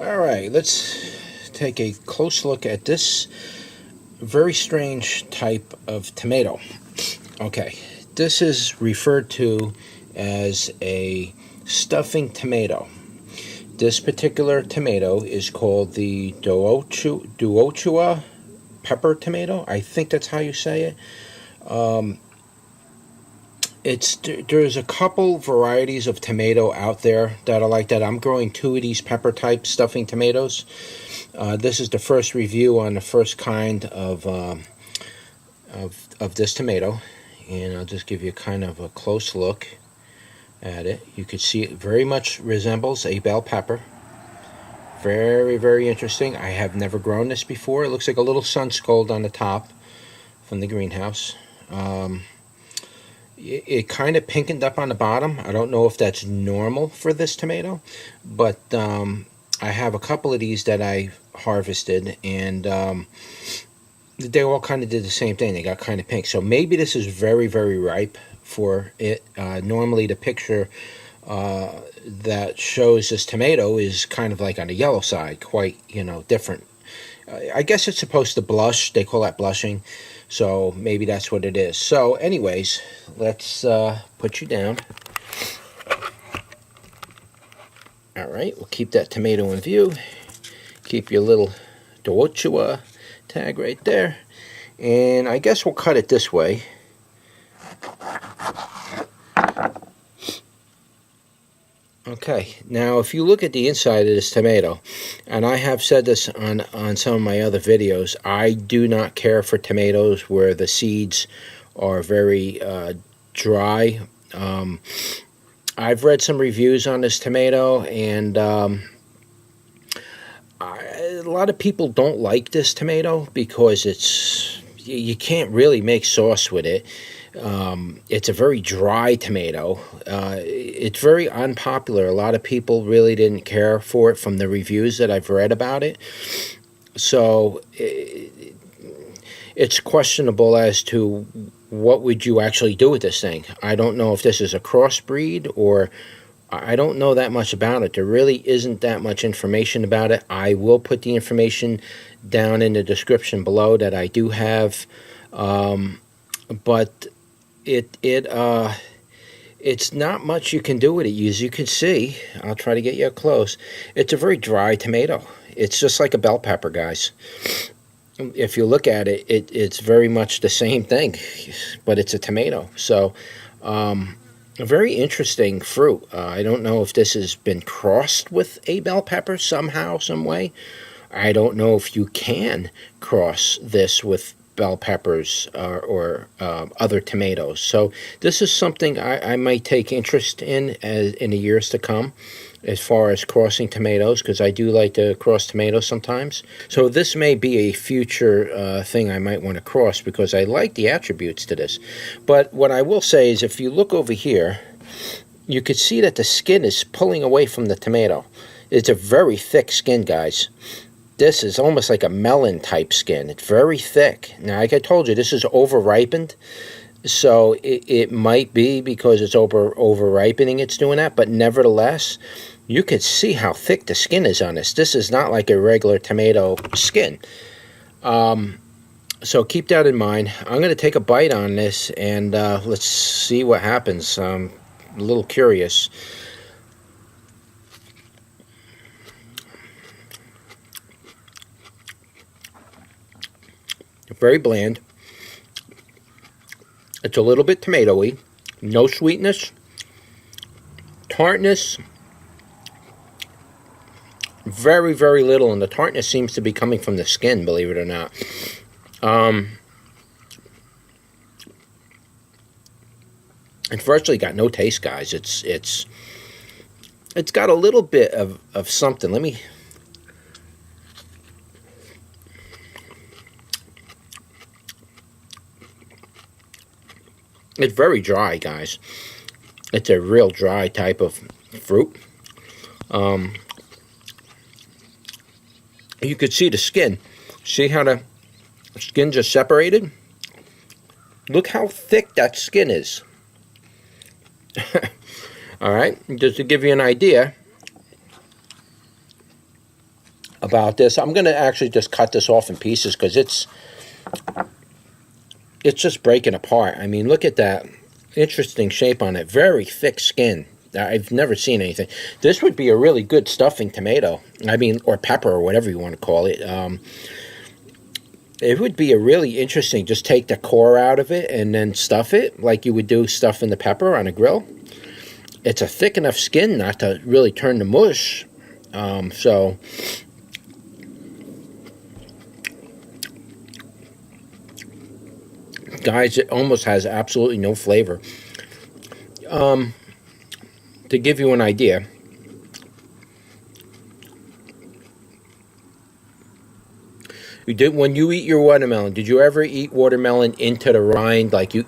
Alright, let's take a close look at this very strange type of tomato. Okay, this is referred to as a stuffing tomato. This particular tomato is called the Douchoua pepper tomato. I think that's how you say it. There's a couple varieties of tomato out there that are like that. I'm growing 2 of these pepper type stuffing tomatoes. This is the first review on the first kind of this tomato, and I'll just give you kind of a close look at it. You can see it very much resembles a bell pepper. Very, very interesting. I have never grown this before. It looks like a little sun skulled on the top from the greenhouse. It kind of pinkened up on the bottom. I don't know if that's normal for this tomato, but I have a couple of these that I harvested, and they all kind of did the same thing. They got kind of pink. So maybe this is very, very ripe for it. Normally the picture that shows this tomato is kind of like on the yellow side, quite, different. I guess it's supposed to blush. They call that blushing. So maybe that's what it is. So anyways, let's put you down. Alright, we'll keep that tomato in view. Keep your little Douchoua tag right there. And I guess we'll cut it this way. Okay, now if you look at the inside of this tomato, and I have said this on some of my other videos, I do not care for tomatoes where the seeds are very dry. I've read some reviews on this tomato, and a lot of people don't like this tomato because you can't really make sauce with it. It's a very dry tomato. It's very unpopular. A lot of people really didn't care for it from the reviews that I've read about it. So it's questionable as to what would you actually do with this thing. I don't know if this is a crossbreed, or I don't know that much about it. There really isn't that much information about it. I will put the information down in the description below that I do have, but it's not much you can do with it. As you can see, I'll try to get you up close. It's a very dry tomato. It's just like a bell pepper, guys. If you look at it, it's very much the same thing, but it's a tomato. So a very interesting fruit. I don't know if this has been crossed with a bell pepper somehow, some way. I don't know if you can cross this with bell peppers or other tomatoes. So this is something I might take interest in the years to come, as far as crossing tomatoes, because I do like to cross tomatoes sometimes. So this may be a future thing I might want to cross, because I like the attributes to this. But what I will say is, if you look over here, you could see that the skin is pulling away from the tomato. It's a very thick skin, guys. This is almost like a melon type skin. It's very thick. Now, like I told you, this is over ripened. So it might be because it's over ripening it's doing that. But nevertheless, you can see how thick the skin is on this. This is not like a regular tomato skin. So keep that in mind. I'm going to take a bite on this, and let's see what happens. I'm a little curious. Very bland. It's a little bit tomatoey. No sweetness. Tartness. Very, very little. And the tartness seems to be coming from the skin, believe it or not. It's virtually got no taste, guys. It's got a little bit of something. Let me... It's very dry, guys. It's a real dry type of fruit. You could see the skin. See how the skin just separated? Look how thick that skin is. All right, just to give you an idea, about this. I'm going to actually just cut this off in pieces because it's just breaking apart. I mean, look at that interesting shape on it. Very thick skin. I've never seen anything. This would be a really good stuffing tomato. I mean, or pepper, or whatever you want to call it. It would be a really interesting, just take the core out of it and then stuff it like you would do stuffing the pepper on a grill. It's a thick enough skin not to really turn to mush. So, guys, it almost has absolutely no flavor. To give you an idea, when you eat your watermelon, did you ever eat watermelon into the rind? Like you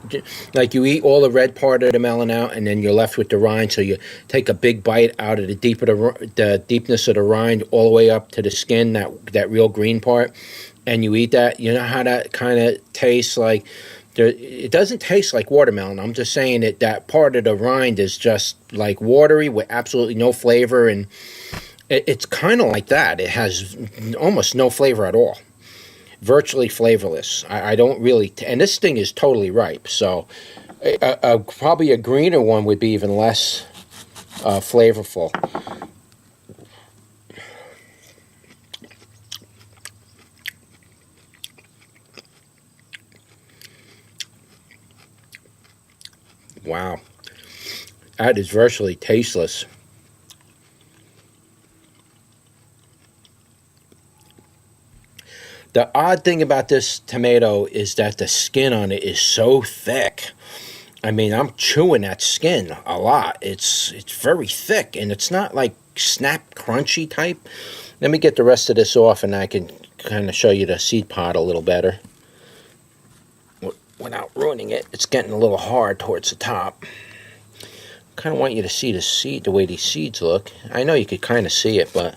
eat all the red part of the melon out, and then you're left with the rind. So you take a big bite out of the deepness of the rind all the way up to the skin, that real green part, and you eat that. You know how that kind of tastes like. It doesn't taste like watermelon. I'm just saying that part of the rind is just like watery with absolutely no flavor, and it's kind of like that. It has almost no flavor at all. Virtually flavorless. I don't really, and this thing is totally ripe, so probably a greener one would be even less flavorful. Wow, that is virtually tasteless. The odd thing about this tomato is that the skin on it is so thick. I mean, I'm chewing that skin a lot. It's very thick, and it's not like snap crunchy type. Let me get the rest of this off, and I can kind of show you the seed pod a little better without ruining it. It's getting a little hard towards the top. Kind of want you to see the way these seeds look. I know you could kind of see it, but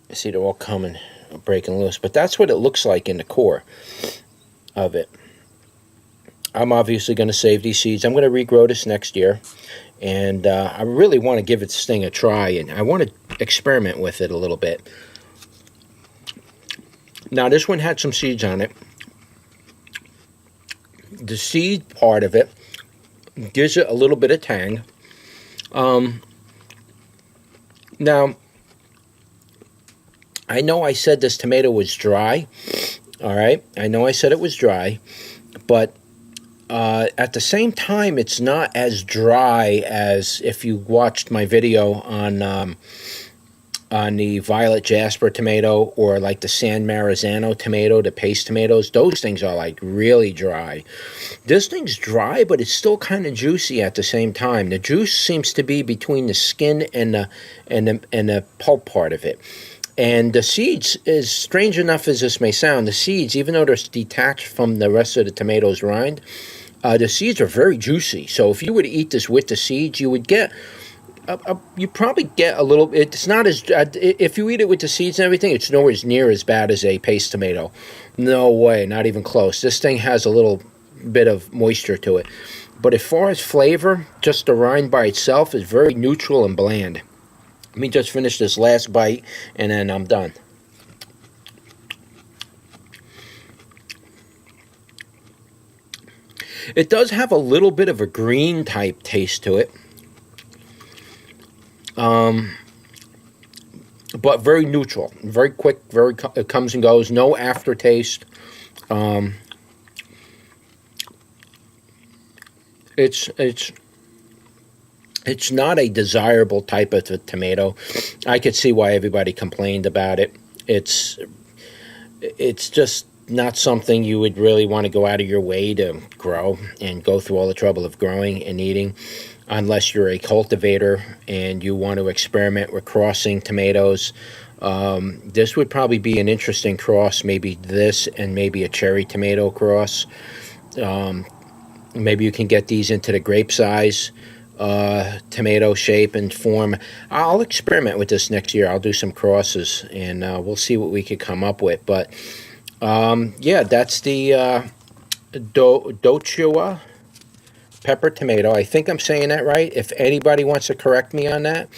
you see they're all coming, breaking loose. But that's what it looks like in the core of it. I'm obviously going to save these seeds. I'm going to regrow this next year. And I really want to give this thing a try. And I want to experiment with it a little bit. Now, this one had some seeds on it. The seed part of it gives it a little bit of tang. Now, I know I said this tomato was dry, all right? I know I said it was dry, but at the same time, it's not as dry as if you watched my video on the violet Jasper tomato or like the San Marzano tomato, the paste tomatoes. Those things are like really dry. This thing's dry, but it's still kind of juicy at the same time. The juice seems to be between the skin and the pulp part of it. And the seeds, as strange enough as this may sound, the seeds, even though they're detached from the rest of the tomato's rind, the seeds are very juicy. So if you were to eat this with the seeds, you would get, you probably get a little, it's not as, if you eat it with the seeds and everything, it's nowhere near as bad as a paste tomato. No way, not even close. This thing has a little bit of moisture to it. But as far as flavor, just the rind by itself is very neutral and bland. Let me just finish this last bite, and then I'm done. It does have a little bit of a green type taste to it. But very neutral, very quick, it comes and goes, no aftertaste. It's not a desirable type of tomato. I could see why everybody complained about it. It's just not something you would really want to go out of your way to grow and go through all the trouble of growing and eating, unless you're a cultivator and you want to experiment with crossing tomatoes. This would probably be an interesting cross, maybe this and maybe a cherry tomato cross. Maybe you can get these into the grape size tomato shape and form. I'll experiment with this next year. I'll do some crosses and we'll see what we could come up with. But yeah, that's the Douchoua pepper tomato. I think I'm saying that right. If anybody wants to correct me on that,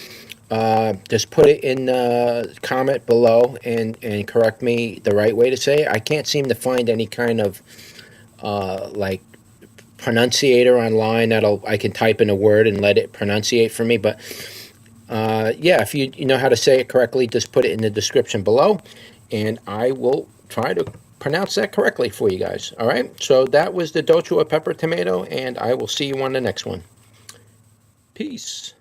just put it in the comment below and correct me the right way to say it. I can't seem to find any kind of like pronunciator online that'll I can type in a word and let it pronunciate for me. But yeah, if you know how to say it correctly, just put it in the description below, and I will try to pronounce that correctly for you guys. All right, so that was the Douchoua pepper tomato, and I will see you on the next one. Peace.